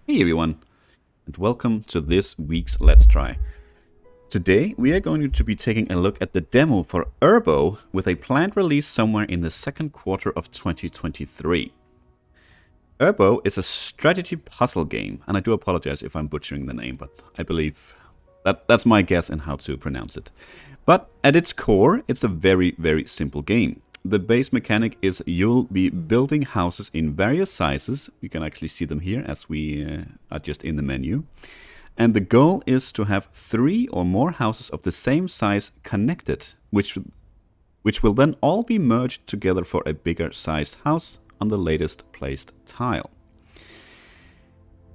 Hey everyone, and welcome to this week's Let's Try. Today we are going to be taking a look at the demo for URBO with a planned release somewhere in the second quarter of 2023. URBO is a strategy puzzle game, and I do apologize if I'm butchering the name, but I believe that's my guess in how to pronounce it. But at its core, it's a very, very simple game. The base mechanic is you'll be building houses in various sizes. You can actually see them here as we are just in the menu. And the goal is to have 3 or more houses of the same size connected, which will then all be merged together for a bigger sized house on the latest placed tile.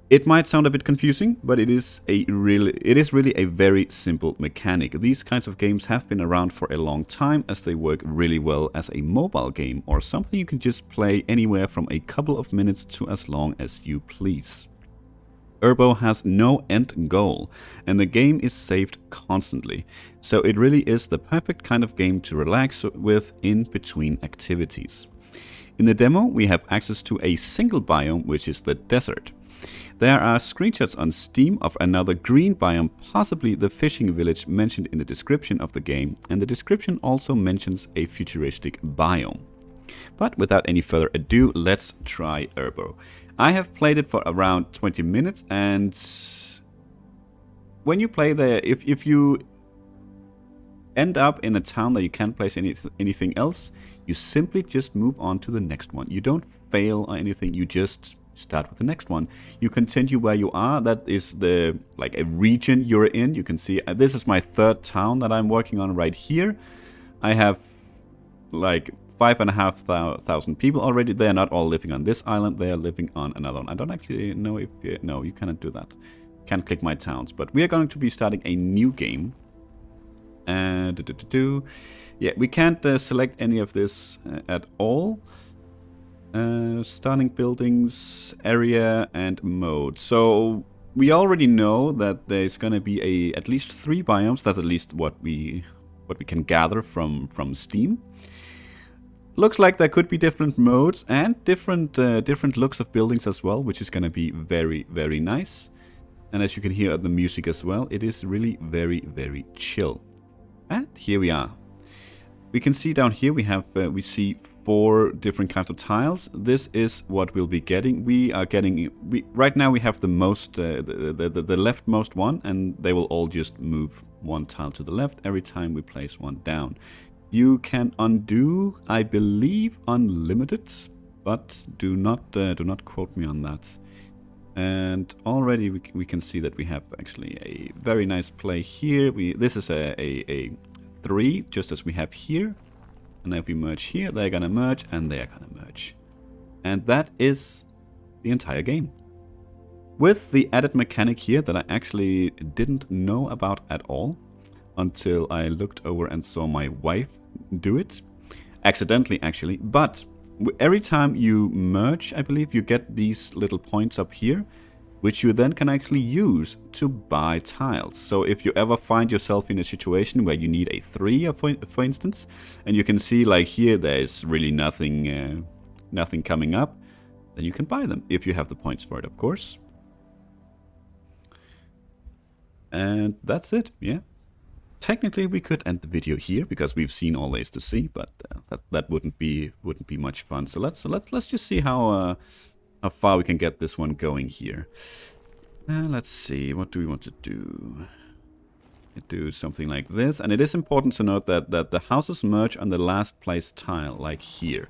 It might sound a bit confusing, but it is really a very simple mechanic. These kinds of games have been around for a long time as they work really well as a mobile game or something you can just play anywhere from a couple of minutes to as long as you please. URBO has no end goal, and the game is saved constantly, so it really is the perfect kind of game to relax with in between activities. In the demo, we have access to a single biome, which is the desert. There are screenshots on Steam of another green biome, possibly the fishing village mentioned in the description of the game, and the description also mentions a futuristic biome. But without any further ado, let's try URBO. I have played it for around 20 minutes, and when you play there, if you end up in a town that you can't place anything else, you simply just move on to the next one. You don't fail or anything, you just start with the next one. You continue where you are. That is like a region you're in. You can see this is my third town that I'm working on right here. I have like 5,500 people already. They are not all living on this island. They are living on another one. I don't actually know if no, you cannot do that. Can't click my towns. But we are going to be starting a new game. Yeah, we can't select any of this at all. Starting buildings, area, and mode. So we already know that there's going to be at least 3 biomes. That's at least what we can gather from Steam. Looks like there could be different modes and different looks of buildings as well, which is going to be very, very nice. And as you can hear the music as well, it is really very, very chill. And here we are. We can see down here we see 4 different kinds of tiles. This is what we'll be getting. Right now we have the leftmost one, and they will all just move 1 tile to the left every time we place 1 down. You can undo, I believe, unlimited, but do not quote me on that. And already we can see that we have actually a very nice play here. This is a 3, just as we have here. And if we merge here, they're gonna merge, and they're gonna merge. And that is the entire game. With the added mechanic here that I actually didn't know about at all until I looked over and saw my wife do it. Accidentally, actually. But every time you merge, I believe, you get these little points up here, which you then can actually use to buy tiles. So if you ever find yourself in a situation where you need a 3, for instance, and you can see like here there's really nothing coming up, then you can buy them if you have the points for it, of course. And that's it, yeah. Technically we could end the video here because we've seen all there is to see, but that wouldn't be much fun. So let's just see how far we can get this one going here. Let's see, what do we want to do? Do something like this, and it is important to note that the houses merge on the last placed tile, like here.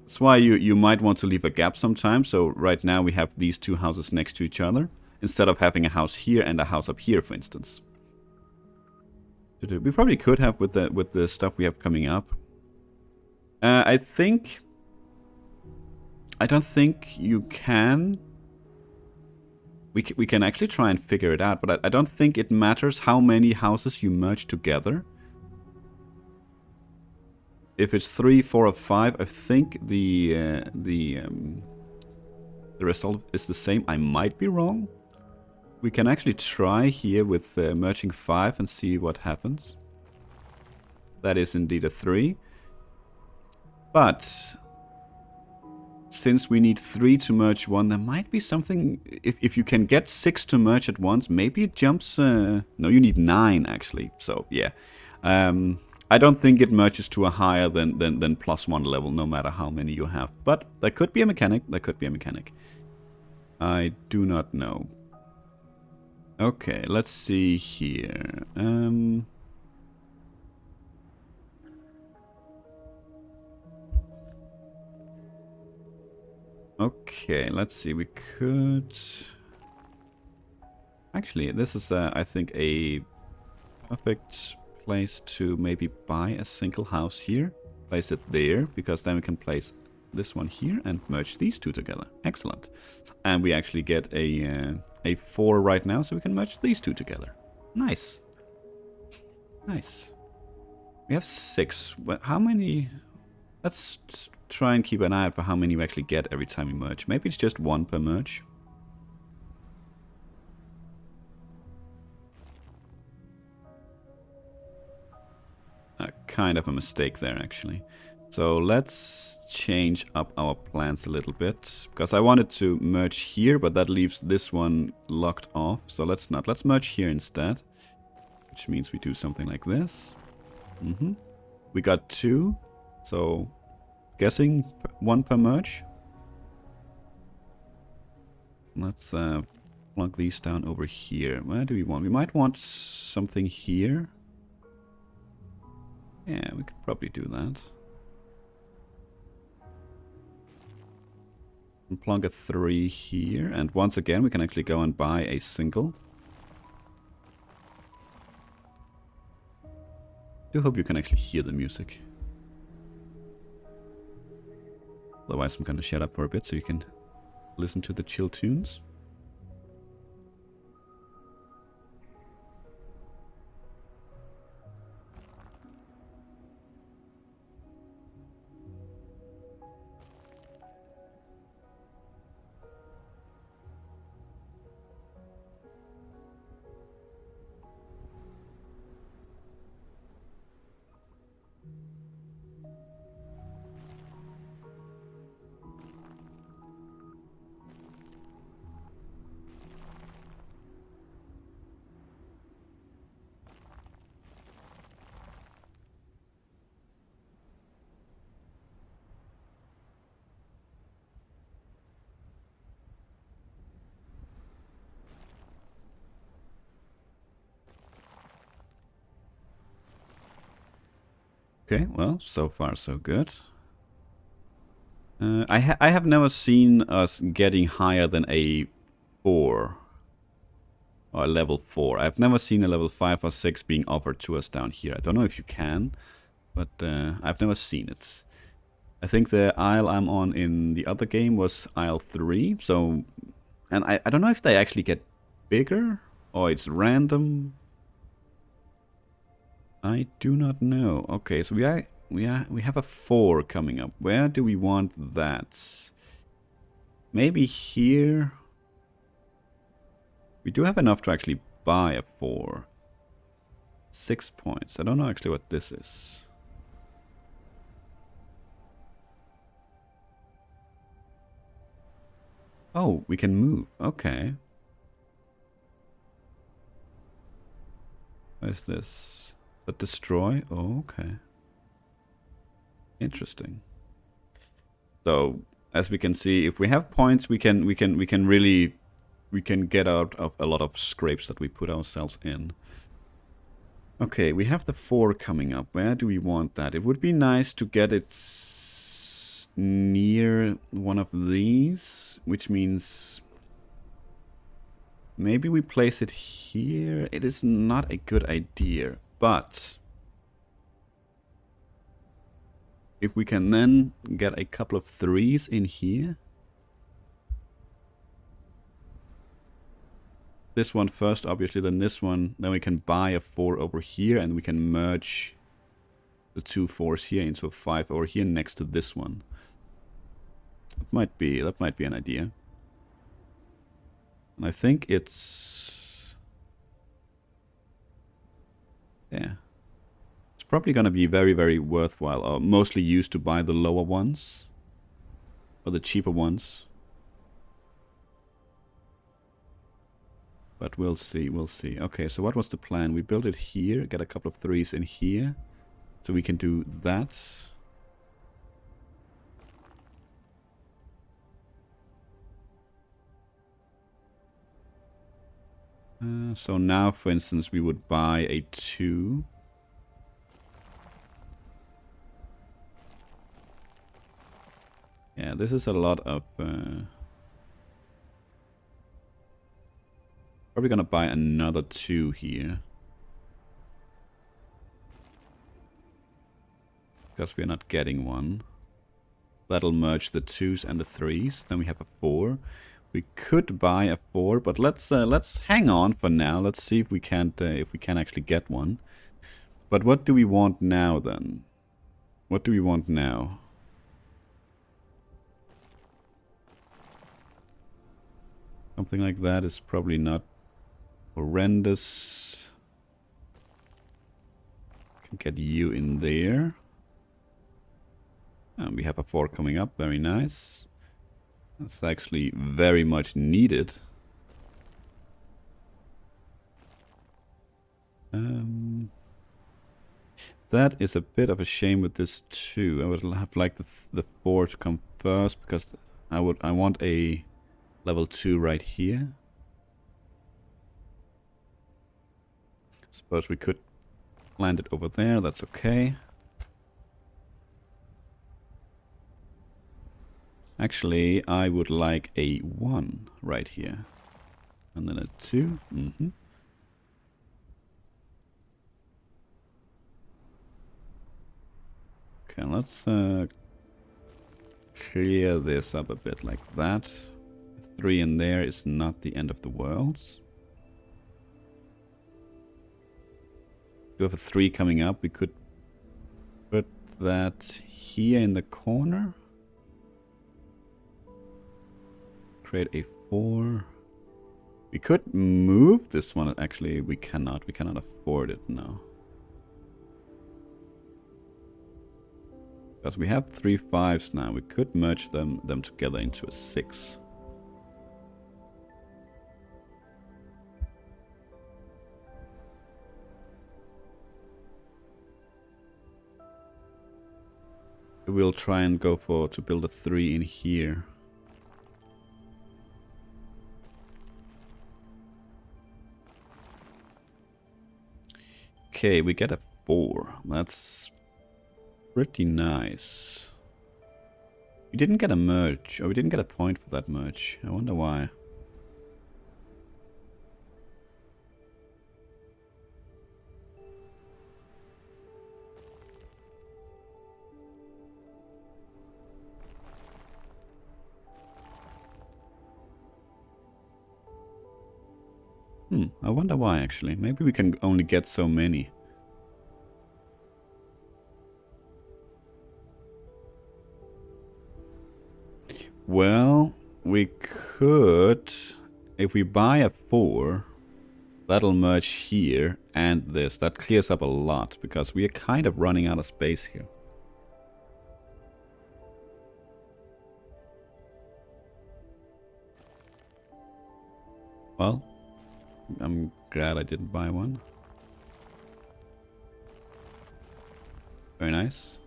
That's why you might want to leave a gap sometimes. So right now we have these 2 houses next to each other, instead of having a house here and a house up here, for instance. We probably could have with the stuff we have coming up. I don't think you can. We can actually try and figure it out, but I don't think it matters how many houses you merge together. If it's 3, 4, or 5, I think the result is the same. I might be wrong. We can actually try here with merging 5 and see what happens. That is indeed a 3. But since we need 3 to merge 1, there might be something... If you can get 6 to merge at once, maybe it jumps... no, you need 9, actually. So, yeah. I don't think it merges to a higher than +1 level, no matter how many you have. But that could be a mechanic. That could be a mechanic. I do not know. Okay, let's see here. Okay, let's see. We could... Actually, this is, I think, a perfect place to maybe buy a single house here. Place it there, because then we can place this one here and merge these two together. Excellent. And we actually get a 4 right now, so we can merge these two together. Nice. Nice. We have 6. How many... Let's try and keep an eye out for how many we actually get every time we merge. Maybe it's just 1 per merge. Kind of a mistake there, actually. So let's change up our plans a little bit, because I wanted to merge here, but that leaves this one locked off. So let's not. Let's merge here instead, which means we do something like this. We got 2, so guessing 1 per merge. Let's plug these down over here. Where do we want? We might want something here. Yeah, we could probably do that. And plug a 3 here, and once again we can actually go and buy a single. I do hope you can actually hear the music. Otherwise I'm gonna shut up for a bit so you can listen to the chill tunes. Okay, well, so far so good. I have never seen us getting higher than a 4. Or a level 4. I've never seen a level 5 or 6 being offered to us down here. I don't know if you can, but I've never seen it. I think the isle I'm on in the other game was Isle 3, so... And I don't know if they actually get bigger, or it's random. I do not know. Okay, so we have a 4 coming up. Where do we want that? Maybe here. We do have enough to actually buy a 4. 6 points. I don't know actually what this is. Oh, we can move. Okay. What is this? That destroy? Oh, okay. Interesting. So, as we can see, if we have points, we can really get out of a lot of scrapes that we put ourselves in. Okay, we have the 4 coming up. Where do we want that? It would be nice to get it near one of these, which means maybe we place it here. It is not a good idea. But if we can then get a couple of 3s in here. This one first, obviously, then this one. Then we can buy a 4 over here, and we can merge the 2 4s here into a 5 over here next to this one. That might be an idea. And I think it's... Yeah. It's probably going to be very, very worthwhile, or mostly used to buy the lower ones. or the cheaper ones. But we'll see, we'll see. Okay, so what was the plan? We built it here, get a couple of 3s in here. So we can do that. So now, for instance, we would buy a 2. Yeah, this is a lot of... probably gonna buy another 2 here. Because we're not getting one. That'll merge the 2s and the 3s. Then we have a 4. We could buy a 4, but let's hang on for now. Let's see if we can actually get one. But what do we want now then? What do we want now? Something like that is probably not horrendous. Can get you in there. And we have a 4 coming up. Very nice. That's actually very much needed. That is a bit of a shame with this too. I would have liked the 4 to come first because I want a level 2 right here. Suppose we could land it over there. That's okay. Actually, I would like a 1 right here. And then a 2. Okay, let's clear this up a bit like that. 3 in there is not the end of the world. We have a 3 coming up. We could put that here in the corner. Create a 4. We could move this one. Actually, we cannot. We cannot afford it now. Because we have 3 5s now. We could merge them together into a 6. We'll try and go to build a 3 in here. Okay, we get a 4. That's pretty nice. We didn't get a merge, or we didn't get a point for that merge. I wonder why. I wonder why actually. Maybe we can only get so many. Well, we could, if we buy a 4, that'll merge here and this. That clears up a lot because we are kind of running out of space here. Well, I'm glad I didn't buy one. Very nice.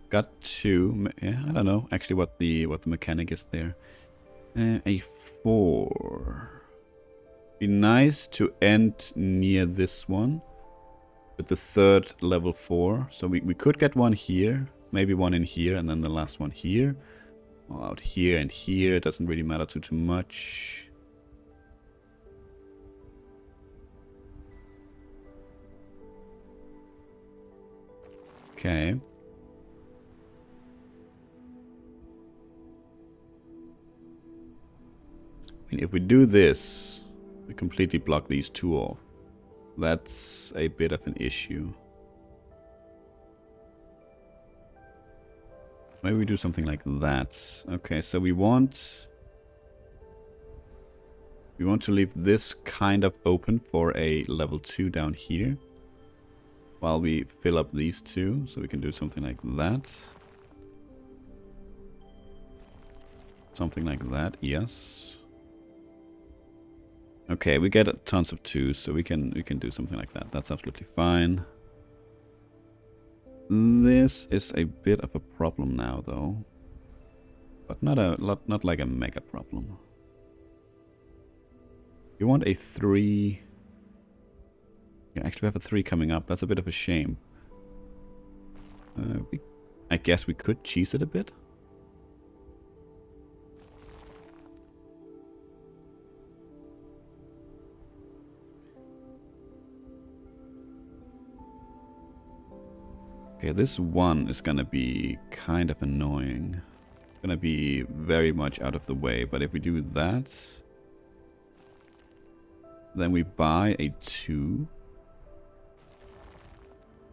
Got 2. Yeah, I don't know actually what the mechanic is there. A 4. Be nice to end near this one with the 3rd level 4. So we could get one here, maybe one in here, and then the last one here. Well, out here and here. It doesn't really matter too much. Okay. I mean, if we do this, we completely block these 2 off. That's a bit of an issue. Maybe we do something like that. Okay, so we want to leave this kind of open for a level 2 down here. While we fill up these 2, so we can do something like that. Something like that, yes. Okay, we get tons of 2s, so we can do something like that. That's absolutely fine. This is a bit of a problem now, though, but not like a mega problem. You want a 3. You actually have a 3 coming up. That's a bit of a shame. I guess we could cheese it a bit. Okay, this 1 is gonna be kind of annoying. Gonna be very much out of the way, but if we do that, then we buy a 2.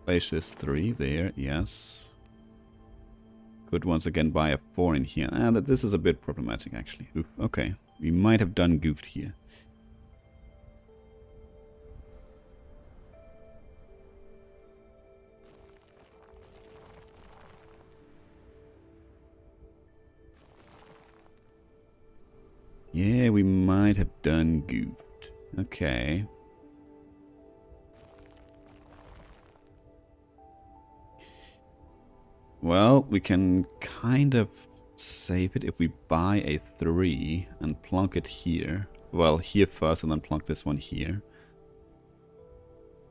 Place this 3 there, yes. Could once again buy a 4 in here. And this is a bit problematic actually. Oof, okay, we might have done goofed here. Yeah, we might have done goofed. Okay. Well, we can kind of save it if we buy a 3 and plonk it here. Well, here first and then plonk this one here.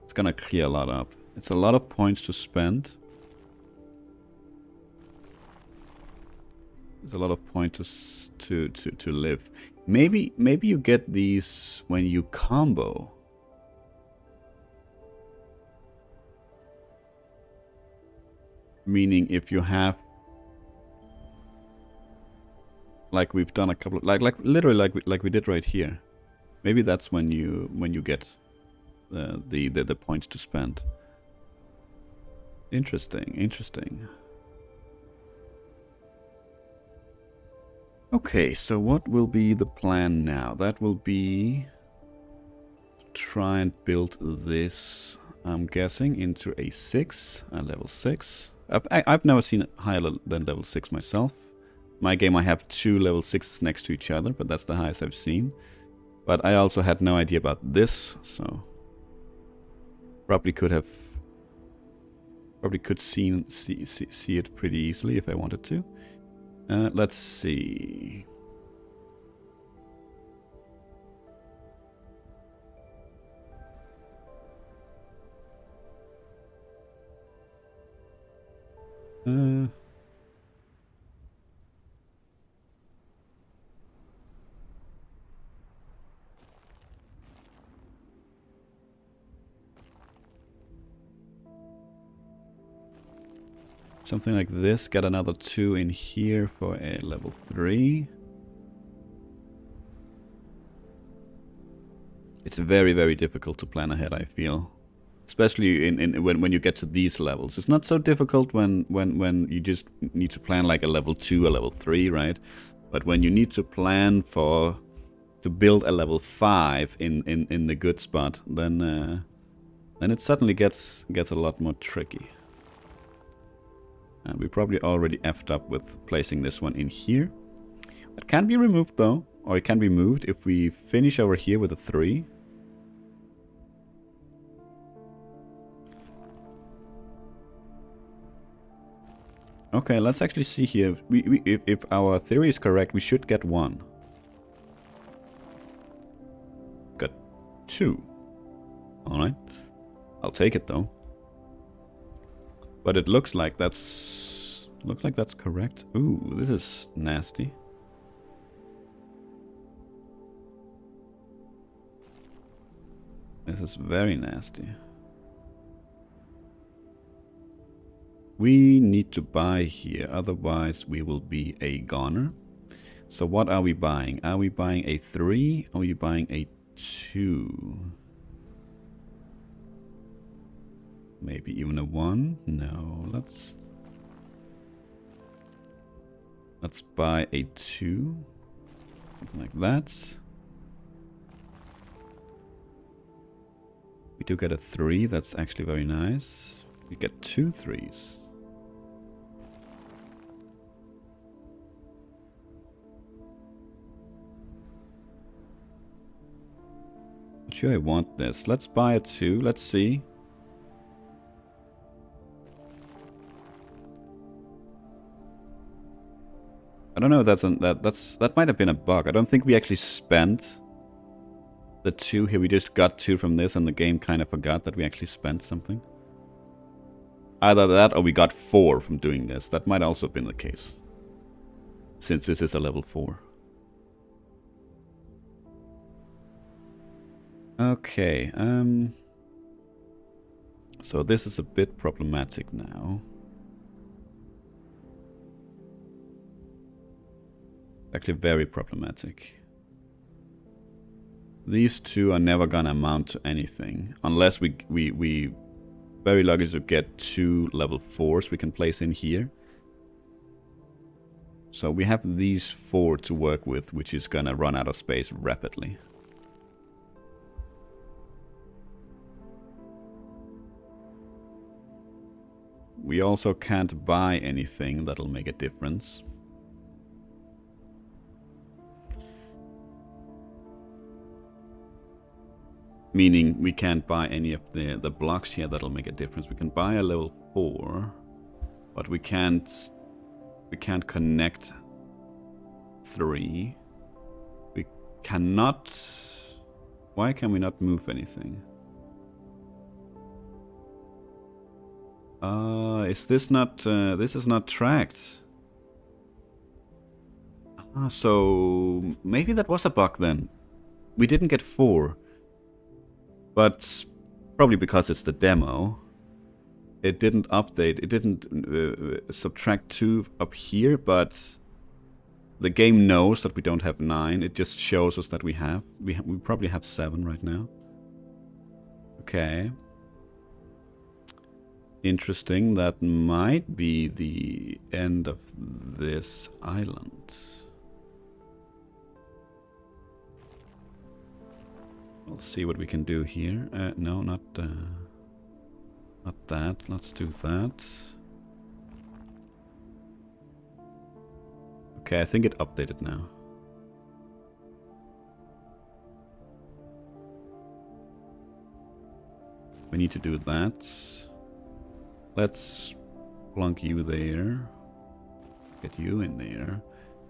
It's gonna clear a lot up. It's a lot of points to spend. There's a lot of points to live. Maybe you get these when you combo. Meaning if you have, like we've done a couple of, like literally like we did right here. Maybe that's when you get the points to spend. Interesting. Okay, so what will be the plan now? That will be try and build this, I'm guessing, into a 6, a level 6. I've never seen it higher than level 6 myself. My game I have 2 level 6s next to each other, but that's the highest I've seen. But I also had no idea about this, so probably could see it pretty easily if I wanted to. Let's see. Something like this. Got another 2 in here for a level 3. It's very difficult to plan ahead, I feel. Especially when you get to these levels. It's not so difficult when you just need to plan like a level 2, a level 3, right? But when you need to plan to build a level 5 in the good spot, then it suddenly gets a lot more tricky. We probably already effed up with placing this one in here. It can be removed though, or it can be moved if we finish over here with a 3. Okay, let's actually see here. If our theory is correct, we should get 1. Got 2. Alright. I'll take it though. But it looks like that's correct. Ooh, this is nasty. This is very nasty. We need to buy here, otherwise we will be a goner. So what are we buying? Are we buying a 3 or are you buying a 2? Maybe even a 1? No, let's buy a 2. Something like that. We do get a 3, that's actually very nice. We get 2 3s. sure I want this. Let's buy it too. Let's see. I don't know if that might have been a bug. I don't think we actually spent the 2 here. We just got 2 from this and the game kind of forgot that we actually spent something. Either that or we got 4 from doing this. That might also have been the case, since this is a level 4. Okay, so this is a bit problematic now. Actually very problematic. These 2 are never gonna amount to anything unless we very lucky to get 2 level 4s we can place in here. So we have these 4 to work with, which is gonna run out of space rapidly. We also can't buy anything that'll make a difference. Meaning we can't buy any of the blocks here that'll make a difference. We can buy a level 4, but we can't connect 3. We cannot. Why can we not move anything? Is this not? This is not tracked. So maybe that was a bug then. We didn't get 4. But probably because it's the demo, it didn't update, it didn't subtract 2 up here, but the game knows that we don't have 9. It just shows us that we have. We probably have 7 right now. Okay. Interesting. That might be the end of this island. We'll see what we can do here. No, not that. Let's do that. Okay, I think it updated now. We need to do that. Let's plunk you there. Get you in there.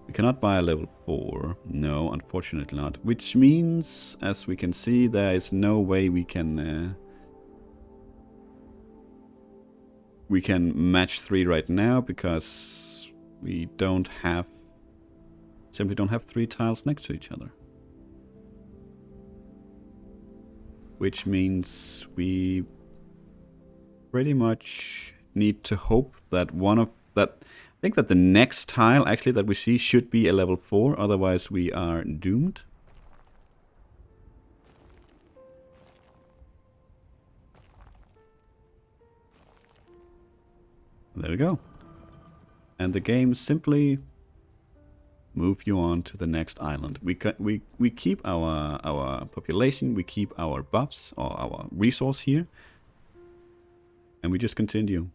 We cannot buy a level 4. No, unfortunately not. Which means, as we can see, there is no way we can match 3 right now, because we don't have, simply don't have 3 tiles next to each other. Which means we pretty much need to hope that I think that the next tile actually that we see should be a level 4, otherwise we are doomed. There we go. And the game simply move you on to the next island. We keep our population, we keep our buffs or our resource here, and we just continue.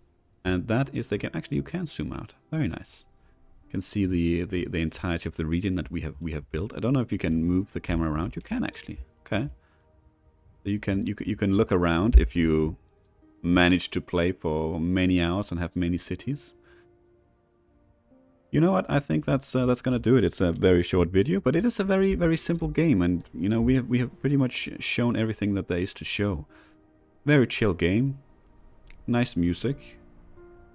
And that is the game. Actually, you can zoom out. Very nice. You can see the entirety of the region that we have built. I don't know if you can move the camera around. You can actually. Okay. So you can look around if you manage to play for many hours and have many cities. You know what? I think that's gonna do it. It's a very short video, but it is a very, very simple game, and you know we have pretty much shown everything that there is to show. Very chill game. Nice music.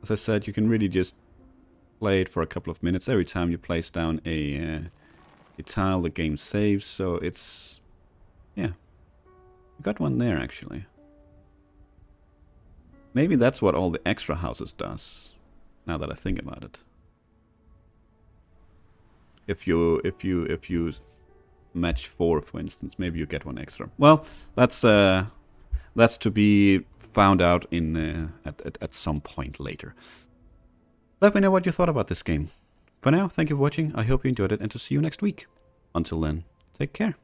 As I said, you can really just play it for a couple of minutes. Every time you place down a tile, the game saves. So it's, yeah, you got one there actually. Maybe that's what all the extra houses does. Now that I think about it, if you match 4, for instance, maybe you get one extra. Well, that's to be found out in at some point later. Let me know what you thought about this game. For now, thank you for watching. I hope you enjoyed it, and to see you next week. Until then, take care.